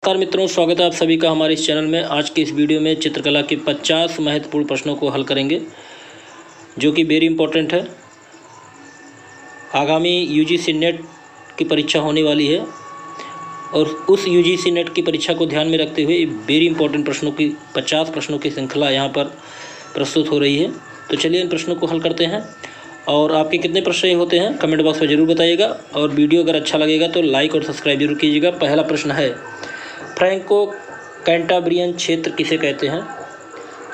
नमस्कार मित्रों, स्वागत है आप सभी का हमारे इस चैनल में। आज के इस वीडियो में चित्रकला के 50 महत्वपूर्ण प्रश्नों को हल करेंगे जो कि वेरी इंपॉर्टेंट है। आगामी यूजीसी नेट की परीक्षा होने वाली है और उस यूजीसी नेट की परीक्षा को ध्यान में रखते हुए वेरी इंपॉर्टेंट प्रश्नों की 50 प्रश्नों की श्रृंखला यहाँ पर प्रस्तुत हो रही है। तो चलिए इन प्रश्नों को हल करते हैं। और आपके कितने प्रश्न होते हैं कमेंट बॉक्स में ज़रूर बताइएगा और वीडियो अगर अच्छा लगेगा तो लाइक और सब्सक्राइब जरूर कीजिएगा। पहला प्रश्न है, फ्रैंको कैंटाब्रियन क्षेत्र किसे कहते हैं?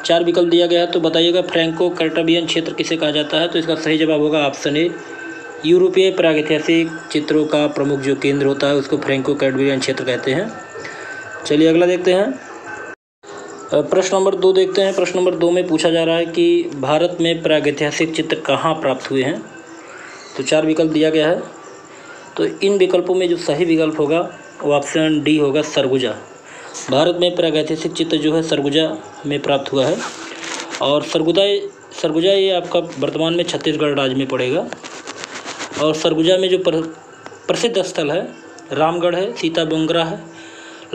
4 विकल्प दिया गया है, तो बताइएगा फ्रैंको कैंटाब्रियन क्षेत्र किसे कहा जाता है। तो इसका सही जवाब होगा ऑप्शन ए, यूरोपीय प्रागैतिहासिक चित्रों का प्रमुख जो केंद्र होता है उसको फ्रैंको कैंटाब्रियन क्षेत्र कहते हैं। चलिए अगला देखते हैं। प्रश्न नंबर 2 देखते हैं। प्रश्न नंबर 2 में पूछा जा रहा है कि भारत में प्रागैतिहासिक चित्र कहाँ प्राप्त हुए हैं। तो 4 विकल्प दिया गया है, तो इन विकल्पों में जो सही विकल्प होगा वो ऑप्शन डी होगा, सरगुजा। भारत में प्रागैतिहासिक चित्र जो है सरगुजा में प्राप्त हुआ है और सरगुजा ये आपका वर्तमान में छत्तीसगढ़ राज्य में पड़ेगा। और सरगुजा में जो प्रसिद्ध स्थल है रामगढ़ है, सीता बोंगरा है,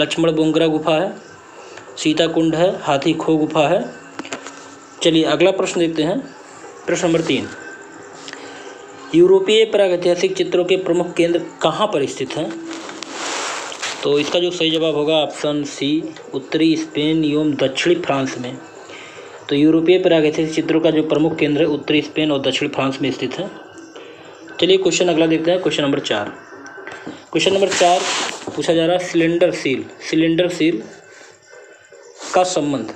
लक्ष्मण बोंगरा गुफा है, सीता कुंड है, हाथी खो गुफा है। चलिए अगला प्रश्न देखते हैं। प्रश्न नंबर 3, यूरोपीय प्रागैतिहासिक चित्रों के प्रमुख केंद्र कहाँ पर स्थित हैं? तो इसका जो सही जवाब होगा ऑप्शन सी, उत्तरी स्पेन एवं दक्षिणी फ्रांस में। तो यूरोपीय प्रागैतिहासिक चित्रों का जो प्रमुख केंद्र है उत्तरी स्पेन और दक्षिणी फ्रांस में स्थित है। चलिए क्वेश्चन अगला देखते हैं। Question number 4। क्वेश्चन नंबर 4 पूछा जा रहा है, सिलेंडर सील का संबंध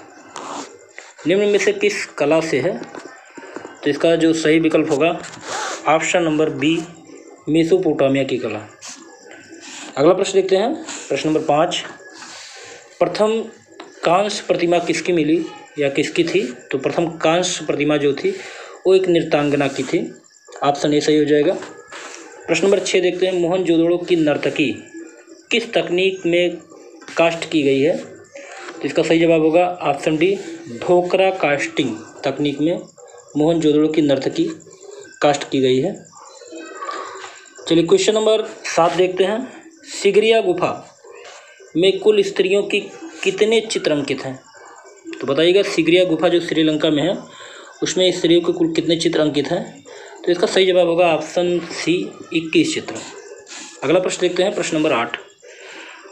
निम्न में से किस कला से है? तो इसका जो सही विकल्प होगा ऑप्शन नंबर बी, मेसोपोटामिया की कला। अगला प्रश्न देखते हैं। प्रश्न नंबर 5, प्रथम कांस्य प्रतिमा किसकी मिली या किसकी थी? तो प्रथम कांस्य प्रतिमा जो थी वो एक नृत्यांगना की थी। ऑप्शन ए सही हो जाएगा। प्रश्न नंबर 6 देखते हैं, मोहनजोदड़ो की नर्तकी किस तकनीक में कास्ट की गई है? तो इसका सही जवाब होगा ऑप्शन डी, ढोकरा कास्टिंग तकनीक में मोहनजोदड़ो की नर्तकी कास्ट की गई है। चलिए क्वेश्चन नंबर 7 देखते हैं। सिगरिया गुफा में कुल स्त्रियों की कितने चित्र अंकित हैं? तो बताइएगा सिगरिया गुफा जो श्रीलंका में है उसमें स्त्रियों के कुल कितने चित्र अंकित हैं? तो इसका सही जवाब होगा ऑप्शन सी, 21 चित्र। अगला प्रश्न देखते हैं। प्रश्न नंबर 8,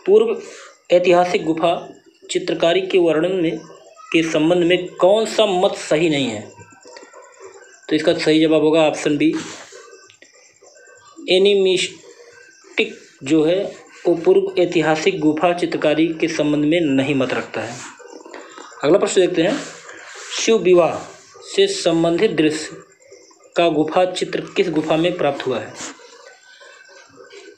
पूर्व ऐतिहासिक गुफा चित्रकारी के वर्णन में के संबंध में कौन सा मत सही नहीं है? तो इसका सही जवाब होगा ऑप्शन बी, एनिमिस्टिक जो है वो पूर्व ऐतिहासिक गुफा चित्रकारी के संबंध में नहीं मत रखता है। अगला प्रश्न देखते हैं, शिव विवाह से संबंधित दृश्य का गुफा चित्र किस गुफा में प्राप्त हुआ है?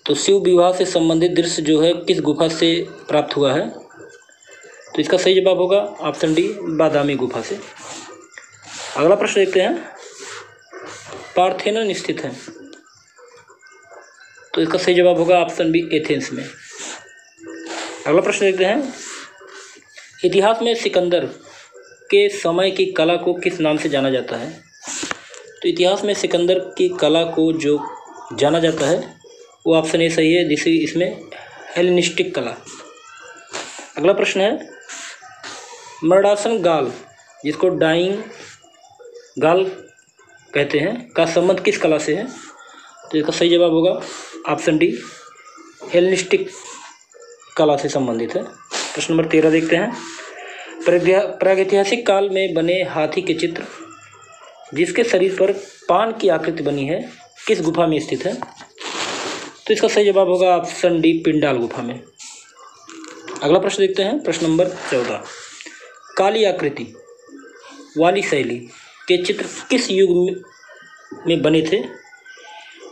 तो शिव विवाह से संबंधित दृश्य जो है किस गुफा से प्राप्त हुआ है? तो इसका सही जवाब होगा ऑप्शन डी, बादामी गुफा से। अगला प्रश्न देखते हैं, पार्थेनन स्थित है? तो इसका सही जवाब होगा ऑप्शन बी, एथेंस में। अगला प्रश्न देखते हैं, इतिहास में सिकंदर के समय की कला को किस नाम से जाना जाता है? तो इतिहास में सिकंदर की कला को जो जाना जाता है वो ऑप्शन ए सही है, जिसे इसमें हेलेनिस्टिक कला। अगला प्रश्न है, मर्दासन गाल जिसको डाइंग गाल कहते हैं का संबंध किस कला से है? तो इसका सही जवाब होगा ऑप्शन डी, हेलेनिस्टिक कला से संबंधित है। प्रश्न नंबर 13 देखते हैं, प्रागैतिहासिक काल में बने हाथी के चित्र जिसके शरीर पर पान की आकृति बनी है किस गुफा में स्थित है? तो इसका सही जवाब होगा ऑप्शन डी, पिंडाल गुफा में। अगला प्रश्न देखते हैं। प्रश्न नंबर 14, काली आकृति वाली शैली के चित्र किस युग में बने थे?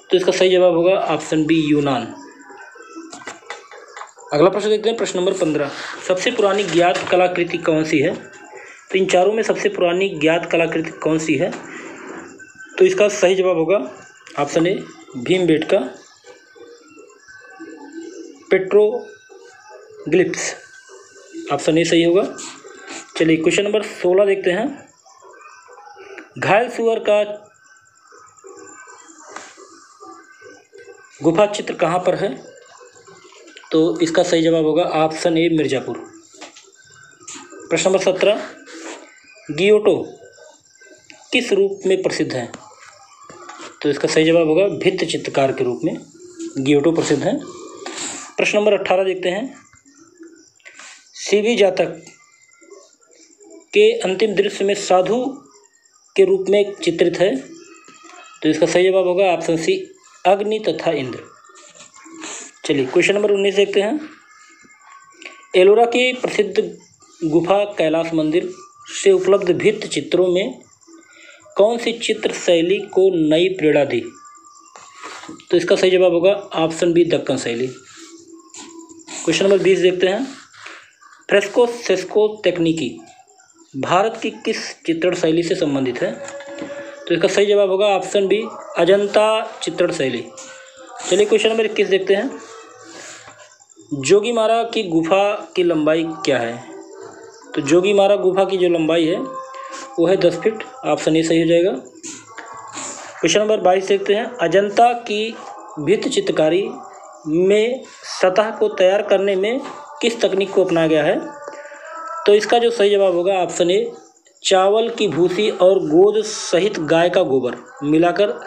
तो इसका सही जवाब होगा ऑप्शन बी, यूनान। अगला प्रश्न देखते हैं। प्रश्न नंबर 15, सबसे पुरानी ज्ञात कलाकृति कौन सी है? तो इन चारों में सबसे पुरानी ज्ञात कलाकृति कौन सी है? तो इसका सही जवाब होगा option A, Bhimbetka petroglyphs. Option A सही होगा। चलिए क्वेश्चन नंबर 16 देखते हैं, घायल सुअर का गुफा चित्र कहाँ पर है? तो इसका सही जवाब होगा ऑप्शन ए मिर्ज़ापुर। प्रश्न नंबर 17, गियोटो किस रूप में प्रसिद्ध है? तो इसका सही जवाब होगा भित्ति चित्रकार के रूप में गियोटो प्रसिद्ध है। प्रश्न नंबर 18 देखते हैं, सीवी जातक के अंतिम दृश्य में साधु के रूप में चित्रित है। तो इसका सही जवाब होगा ऑप्शन सी अग्नि तथा इंद्र। चलिए क्वेश्चन नंबर 19 देखते हैं, एलोरा की प्रसिद्ध गुफा कैलाश मंदिर से उपलब्ध भित्ति चित्रों में कौन सी चित्र शैली को नई प्रेरणा दी? तो इसका सही जवाब होगा ऑप्शन बी दक्कन शैली। क्वेश्चन नंबर 20 देखते हैं, फ्रेस्को सेस्को तकनीकी भारत की किस चित्रण शैली से संबंधित है? तो इसका सही जवाब होगा ऑप्शन बी अजंता चित्रण शैली। चलिए क्वेश्चन नंबर 21 देखते हैं, जोगीमारा की गुफा की लंबाई क्या है? तो जोगीमारा गुफा की जो लंबाई है वो है 10 फीट। ऑप्शन ए सही हो जाएगा। क्वेश्चन नंबर 22 देखते हैं, अजंता की भित्ति चित्रकारी में सतह को तैयार करने में किस तकनीक को अपनाया गया है? तो इसका जो सही जवाब होगा ऑप्शन ए चावल की भूसी और गोद सहित गाय का गोबर मिलाकर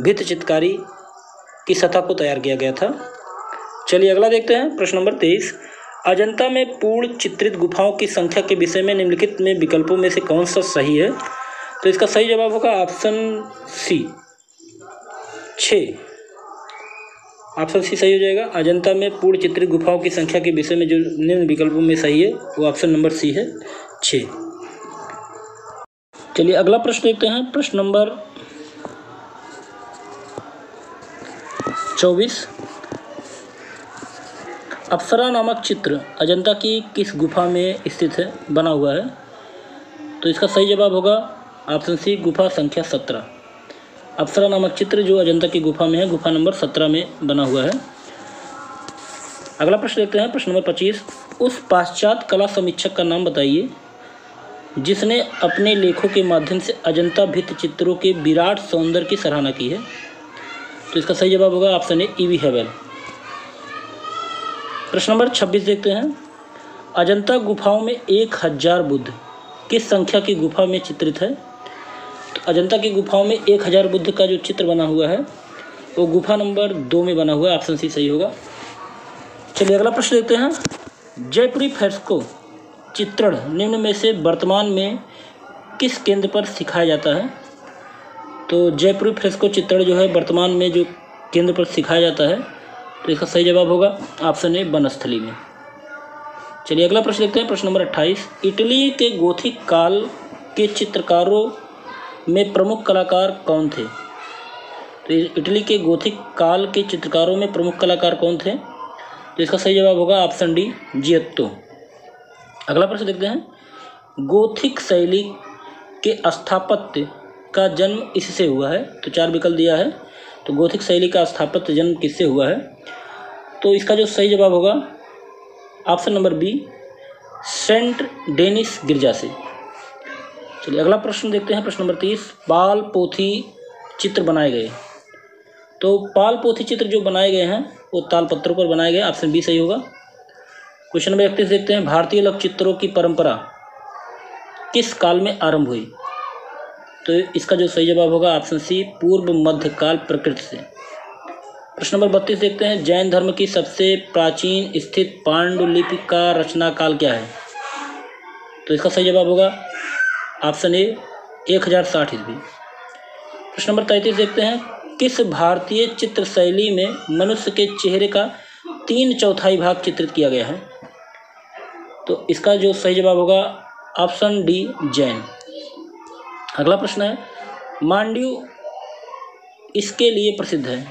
भित्ति चित्रकारी की सतह को तैयार किया गया था। चलिए अगला देखते हैं, प्रश्न नंबर 23, अजंता में पूर्ण चित्रित गुफाओं की संख्या के विषय में निम्नलिखित में विकल्पों में से कौन सा सही है? तो इसका सही जवाब होगा ऑप्शन सी 6। ऑप्शन सी सही हो जाएगा। अजंता में पूर्ण चित्रित गुफाओं की संख्या के विषय में जो निम्न विकल्पों में सही है वो ऑप्शन नंबर सी है 6। चलिए अगला प्रश्न देखते हैं, प्रश्न नंबर 24, अप्सरा नामक चित्र अजंता की किस गुफा में स्थित है बना हुआ है? तो इसका सही जवाब होगा ऑप्शन सी गुफा संख्या 17। अप्सरा नामक चित्र जो अजंता की गुफा में है, गुफा नंबर 17 में बना हुआ है। अगला प्रश्न देखते हैं, प्रश्न नंबर 25, उस पाश्चात्य कला समीक्षक का नाम बताइए जिसने अपने लेखों के माध्यम से अजंता भित्ति चित्रों के विराट सौंदर्य की सराहना की है। तो इसका सही जवाब होगा ऑप्शन ए ई.वी. हेबल। प्रश्न नंबर 26 देखते हैं, अजंता गुफाओं में 1000 बुद्ध किस संख्या की गुफा में चित्रित है? तो अजंता की गुफाओं में 1000 बुद्ध का जो चित्र बना हुआ है वो गुफा नंबर 2 में बना हुआ है। ऑप्शन सी सही होगा। चलिए अगला प्रश्न देखते हैं, जयपुरी फ्रेस्को चित्रण निम्न में से वर्तमान में किस केंद्र पर सिखाया जाता है? तो जयपुरी फ्रेस्को चित्रण जो है वर्तमान में जो केंद्र पर सिखाया जाता है, तो इसका सही जवाब होगा ऑप्शन ए वनस्थली में। चलिए अगला प्रश्न देखते हैं, प्रश्न नंबर 28, इटली के गोथिक काल के चित्रकारों में प्रमुख कलाकार कौन थे? तो इटली के गोथिक काल के चित्रकारों में प्रमुख कलाकार कौन थे? तो इसका सही जवाब होगा ऑप्शन डी जियोत्तो। अगला प्रश्न देखते हैं, गोथिक शैली के स्थापत्य का जन्म इससे हुआ है? तो 4 विकल्प दिया है, तो गोथिक शैली का स्थापत्य जन्म किससे हुआ है? तो इसका जो सही जवाब होगा option number B Saint Denis गिरजा से। चलिए अगला प्रश्न देखते हैं, प्रश्न नंबर 30, पाल पोथी चित्र बनाए गए। तो पाल पोथी चित्र जो बनाए गए हैं वो तालपत्रों पर बनाए गए। ऑप्शन बी सही होगा। क्वेश्चन नंबर 31 देखते हैं, भारतीय लोक चित्रों की परंपरा किस काल में आरंभ हुई? तो इसका जो सही जवाब होगा ऑप्शन सी पूर्व मध्यकाल प्रकृत से। प्रश्न नंबर 32 देखते हैं, जैन धर्म की सबसे प्राचीन स्थित पांडुलिपि का रचना काल क्या है? तो इसका सही जवाब होगा ऑप्शन ए 1060 ईस्वी। प्रश्न नंबर 33 देखते हैं, किस भारतीय चित्र शैली में मनुष्य के चेहरे का 3/4 भाग चित्रित किया गया है? तो इसका जो सही जवाब होगा ऑप्शन डी जैन। अगला प्रश्न है, मांड्यू इसके लिए प्रसिद्ध है?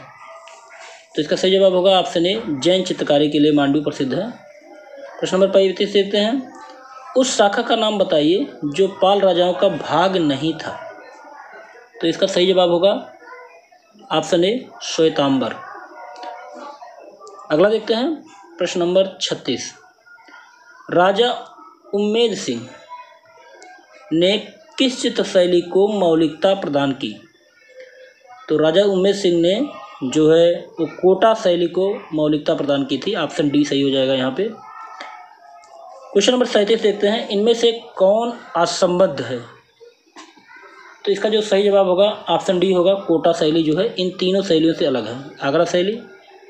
तो इसका सही जवाब होगा ऑप्शन ए जैन चित्रकारी के लिए मांड्यू प्रसिद्ध है। प्रश्न नंबर 35 देखते हैं, उस शाखा का नाम बताइए जो पाल राजाओं का भाग नहीं था। तो इसका सही जवाब होगा ऑप्शन ए श्वेतांबर। अगला देखते हैं, प्रश्न नंबर 36, राजा उम्मेद सिंह ने किस चित्र शैली को मौलिकता प्रदान की? तो राजा उम्मेद सिंह ने जो है वो कोटा शैली को मौलिकता प्रदान की थी। ऑप्शन डी सही हो जाएगा यहाँ पे। क्वेश्चन नंबर 37 देखते हैं, इनमें से कौन असंबद्ध है? तो इसका जो सही जवाब होगा ऑप्शन डी होगा। कोटा शैली जो है इन तीनों शैलियों से अलग है। आगरा शैली,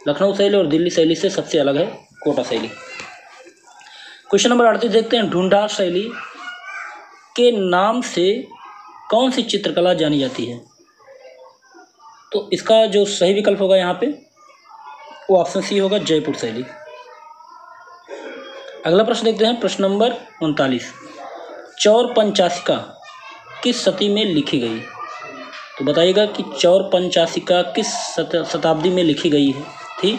लखनऊ शैली और दिल्ली शैली से सबसे अलग है कोटा शैली। क्वेश्चन नंबर 38 देखते हैं, ढूंढार शैली के नाम से कौन सी चित्रकला जानी जाती है? तो इसका जो सही विकल्प होगा यहाँ पे वो ऑप्शन सी होगा, जयपुर शैली। अगला प्रश्न देखते हैं, प्रश्न नंबर 39, चौर पंचाशिका किस सदी में लिखी गई? तो बताइएगा कि चौर पंचाशिका किस शताब्दी में लिखी गई थी?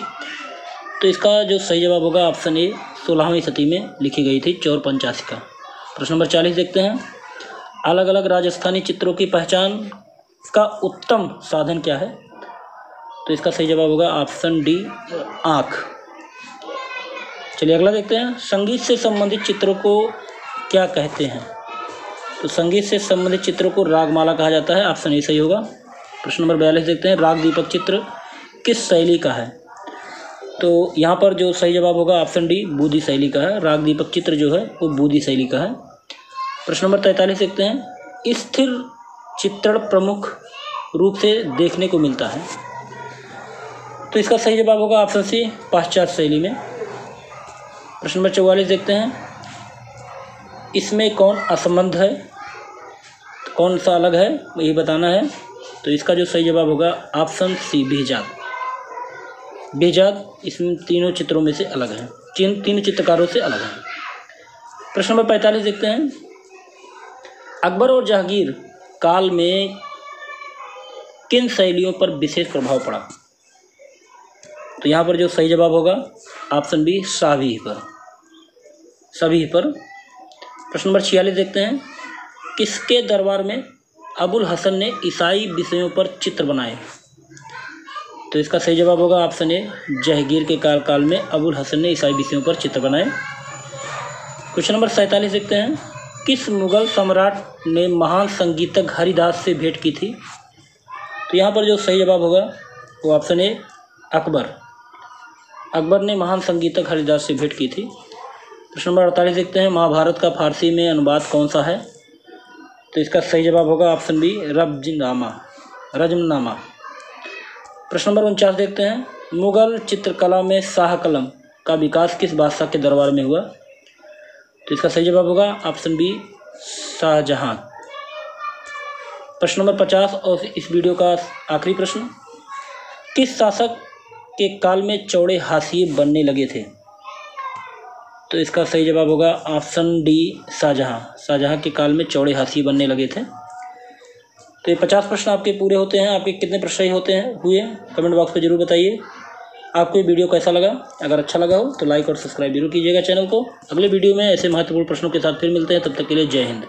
तो इसका जो सही जवाब होगा ऑप्शन ए, 16वीं सदी में लिखी गई थी चौर पंचाशिका। प्रश्न नंबर 40 देखते हैं, अलग अलग राजस्थानी चित्रों की पहचान का उत्तम साधन क्या है? तो इसका सही जवाब होगा ऑप्शन डी, आँख। चलिए अगला देखते हैं, संगीत से संबंधित चित्रों को क्या कहते हैं? तो संगीत से संबंधित चित्रों को रागमाला कहा जाता है। ऑप्शन ए सही होगा। प्रश्न नंबर 42 देखते हैं, राग दीपक चित्र किस शैली का है? तो यहाँ पर जो सही जवाब होगा ऑप्शन डी, बूदी शैली का है। राग दीपक चित्र जो है वो बूदी शैली का है। प्रश्न नंबर 43 देखते हैं, स्थिर चित्रण प्रमुख रूप से देखने को मिलता है। तो इसका सही जवाब होगा ऑप्शन सी, पाश्चात्य शैली में। प्रश्न नंबर 44 देखते हैं, इसमें कौन असंबद्ध है? तो कौन सा अलग है यही बताना है। तो इसका जो सही जवाब होगा ऑप्शन सी, बेहजाद। बेहजाद इसमें तीनों चित्रों में से अलग है, तीनों चित्रकारों से अलग है। प्रश्न नंबर 45 देखते हैं, अकबर और जहांगीर काल में किन शैलियों पर विशेष प्रभाव पड़ा? तो यहाँ पर जो सही जवाब होगा ऑप्शन बी, सभी पर। प्रश्न नंबर 46 देखते हैं, किसके दरबार में अबुल हसन ने ईसाई विषयों पर चित्र बनाए? तो इसका सही जवाब होगा ऑप्शन ए, जहांगीर के कार्यकाल में अबुल हसन ने ईसाई विषयों पर चित्र बनाए। क्वेश्चन नंबर 47 देखते हैं, किस मुगल सम्राट ने महान संगीतज्ञ हरिदास से भेंट की थी? तो यहाँ पर जो सही जवाब होगा वो ऑप्शन ए, अकबर। अकबर ने महान संगीतज्ञ हरिदास से भेंट की थी। प्रश्न नंबर 48 देखते हैं, महाभारत का फारसी में अनुवाद कौन सा है? तो इसका सही जवाब होगा ऑप्शन बी, रजमनामा। प्रश्न नंबर 49 देखते हैं, मुगल चित्रकला में शाह कलम का विकास किस बादशाह के दरबार में हुआ? तो इसका सही जवाब होगा ऑप्शन बी, शाहजहां। प्रश्न नंबर 50 और इस वीडियो का आखिरी प्रश्न, किस शासक के काल में चौड़े हाशिए बनने लगे थे? तो इसका सही जवाब होगा ऑप्शन डी, शाहजहां के काल में चौड़े हाशिए बनने लगे थे। तो ये 50 प्रश्न आपके पूरे होते हैं। आपके कितने प्रश्न सही हुए कमेंट बॉक्स में जरूर बताइए। आपको ये वीडियो कैसा लगा? अगर अच्छा लगा हो तो लाइक और सब्सक्राइब जरूर कीजिएगा चैनल को। अगले वीडियो में ऐसे महत्वपूर्ण प्रश्नों के साथ फिर मिलते हैं, तब तक के लिए जय हिंद।